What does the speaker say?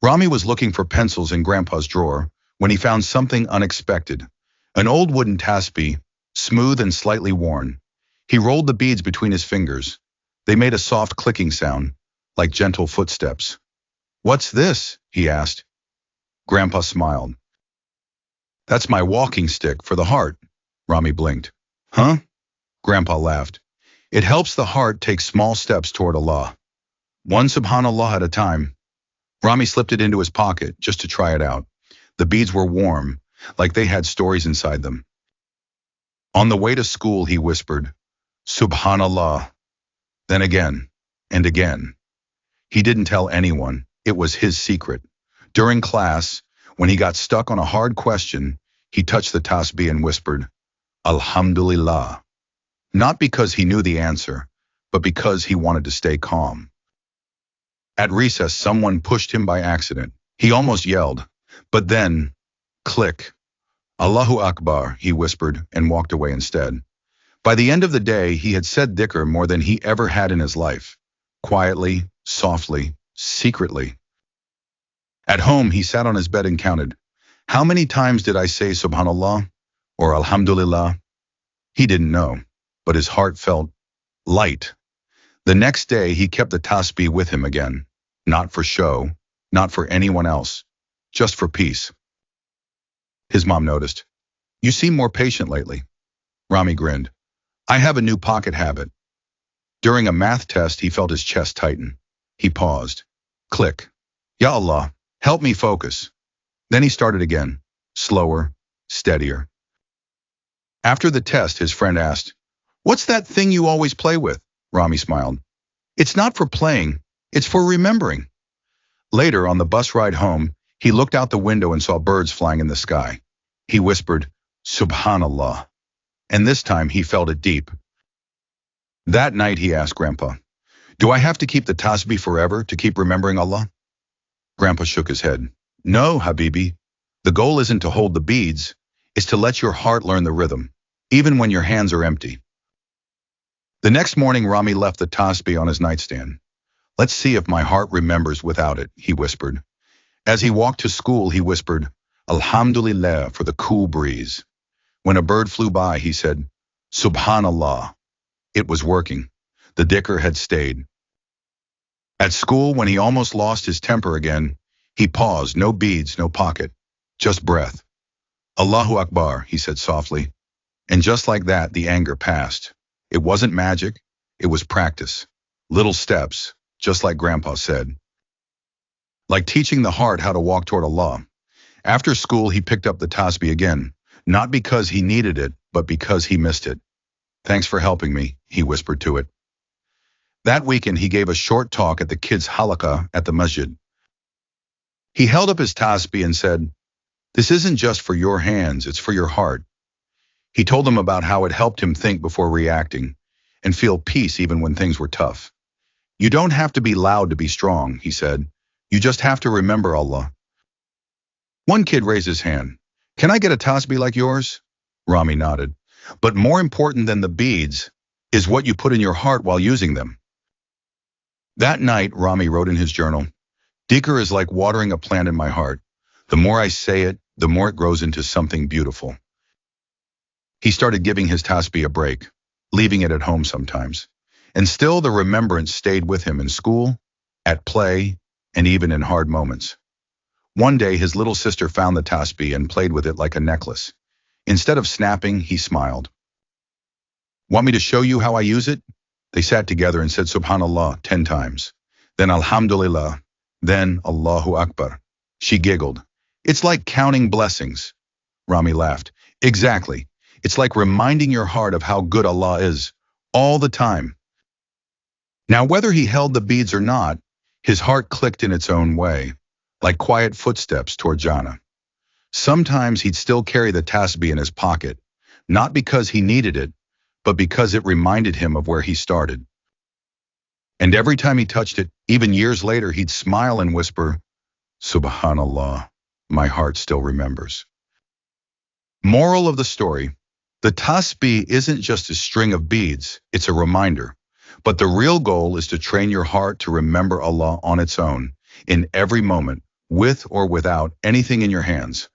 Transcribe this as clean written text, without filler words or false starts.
Rami was looking for pencils in Grandpa's drawer when he found something unexpected. An old wooden tasbih, smooth and slightly worn. He rolled the beads between his fingers. They made a soft clicking sound, like gentle footsteps. "What's this?" he asked. Grandpa smiled. "That's my walking stick for the heart." Rami blinked. "Huh?" Grandpa laughed. "It helps the heart take small steps toward Allah. One SubhanAllah at a time." Rami slipped it into his pocket just to try it out. The beads were warm, like they had stories inside them. On the way to school, he whispered, "SubhanAllah." Then again, and again. He didn't tell anyone. It was his secret. During class, when he got stuck on a hard question, he touched the tasbih and whispered, "Alhamdulillah." Not because he knew the answer, but because he wanted to stay calm. At recess, someone pushed him by accident. He almost yelled, but then, click. "Allahu Akbar," he whispered and walked away instead. By the end of the day, he had said Dhikr more than he ever had in his life. Quietly, softly, secretly. At home, he sat on his bed and counted. How many times did I say SubhanAllah or Alhamdulillah? He didn't know, but his heart felt light. The next day, he kept the tasbih with him again. Not for show, not for anyone else, just for peace. His mom noticed. "You seem more patient lately." Rami grinned. "I have a new pocket habit." During a math test, he felt his chest tighten. He paused. Click. "Ya Allah, help me focus." Then he started again, slower, steadier. After the test, his friend asked, "What's that thing you always play with?" Rami smiled. "It's not for playing, it's for remembering." Later, on the bus ride home, he looked out the window and saw birds flying in the sky. He whispered, "SubhanAllah." And this time he felt it deep. That night he asked Grandpa, "Do I have to keep the tasbih forever to keep remembering Allah?" Grandpa shook his head. "No, Habibi. The goal isn't to hold the beads, it's to let your heart learn the rhythm, even when your hands are empty." The next morning, Rami left the tasbih on his nightstand. "Let's see if my heart remembers without it," he whispered. As he walked to school, he whispered, "Alhamdulillah" for the cool breeze. When a bird flew by, he said, "SubhanAllah." It was working. The Dhikr had stayed. At school, when he almost lost his temper again, he paused, no beads, no pocket, just breath. "Allahu Akbar," he said softly. And just like that, the anger passed. It wasn't magic, it was practice. Little steps, just like Grandpa said. Like teaching the heart how to walk toward Allah. After school, he picked up the tasbih again, not because he needed it, but because he missed it. "Thanks for helping me," he whispered to it. That weekend, he gave a short talk at the kids' halaqah at the masjid. He held up his tasbih and said, "This isn't just for your hands, it's for your heart." He told them about how it helped him think before reacting and feel peace even when things were tough. "You don't have to be loud to be strong," he said. "You just have to remember Allah." One kid raised his hand. "Can I get a tasbih like yours?" Rami nodded. "But more important than the beads is what you put in your heart while using them." That night, Rami wrote in his journal, "Dhikr is like watering a plant in my heart. The more I say it, the more it grows into something beautiful." He started giving his tasbih a break, leaving it at home sometimes. And still the remembrance stayed with him in school, at play, and even in hard moments. One day, his little sister found the tasbih and played with it like a necklace. Instead of snapping, he smiled. "Want me to show you how I use it?" They sat together and said SubhanAllah 10 times. Then Alhamdulillah. Then Allahu Akbar. She giggled. "It's like counting blessings." Rami laughed. "Exactly. It's like reminding your heart of how good Allah is, all the time." Now, whether he held the beads or not, his heart clicked in its own way, like quiet footsteps toward Jannah. Sometimes he'd still carry the tasbih in his pocket, not because he needed it, but because it reminded him of where he started. And every time he touched it, even years later, he'd smile and whisper, "SubhanAllah, my heart still remembers." Moral of the story: the tasbih isn't just a string of beads, it's a reminder. But the real goal is to train your heart to remember Allah on its own, in every moment, with or without anything in your hands.